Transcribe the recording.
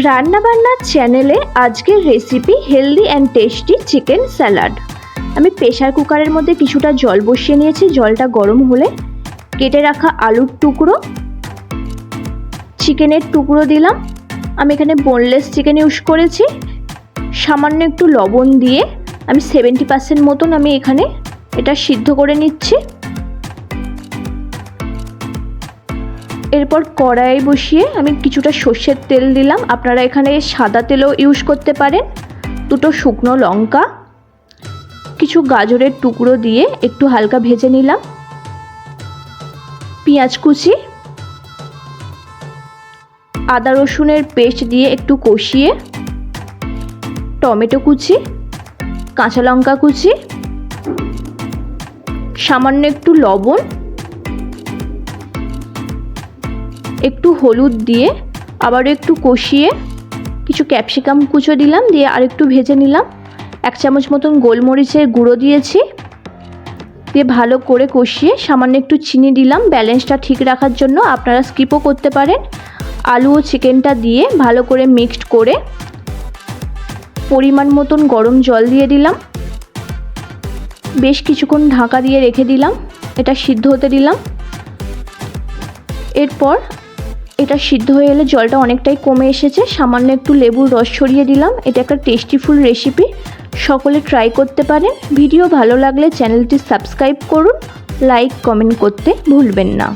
রান্নাবান্নার চ্যানেলে আজকের recipe healthy and tasty chicken salad. আমি প্রেসার কুকারের মধ্যে কিছুটা জল বসিয়ে নিয়েছি। জলটা গরম হলে কেটে রাখা আলুর টুকরো, চিকেনের টুকরো দিলাম। আমি এখানে বোনলেস চিকেন ইউজ করেছি। সামান্য একটু লবণ দিয়ে আমি 70% মতন আমি এখানে এটা সিদ্ধ করে নিচ্ছি। এরপর কড়াই বসিয়ে আমি কিছুটা সর্ষের তেল দিলাম। আপনারা এখানে সাদা তেলও ইউজ করতে পারেন। দুটো শুকনো লঙ্কা, কিছু গাজরের টুকরো দিয়ে একটু হালকা ভেজে নিলাম। পেঁয়াজ কুচি, আদা রসুনের পেস্ট দিয়ে একটু কষিয়ে টমেটো কুচি, কাঁচা লঙ্কা কুচি, সামান্য একটু লবণ, একটু হলুদ দিয়ে আবারও একটু কষিয়ে কিছু ক্যাপসিকাম কুচো দিলাম, দিয়ে আরেকটু ভেজে নিলাম। 1 চামচ মতন গোলমরিচের গুঁড়ো দিয়েছি, দিয়ে ভালো করে কষিয়ে সামান্য একটু চিনি দিলাম ব্যালেন্সটা ঠিক রাখার জন্য। আপনারা স্কিপও করতে পারেন। আলু ও চিকেনটা দিয়ে ভালো করে মিক্সড করে পরিমাণ মতন গরম জল দিয়ে দিলাম। বেশ কিছুক্ষণ ঢাকা দিয়ে রেখে দিলাম, এটা সিদ্ধ হতে দিলাম। এরপর এটা সিদ্ধ হয়ে গেলে জলটা অনেকটাই কমে এসেছে, সামান্য একটু লেবুর রস ছড়িয়ে দিলাম। এটা একটা টেস্টিফুল রেসিপি, সকলে ট্রাই করতে পারেন। ভিডিও ভালো লাগলে চ্যানেলটি সাবস্ক্রাইব করুন, লাইক কমেন্ট করতে ভুলবেন না।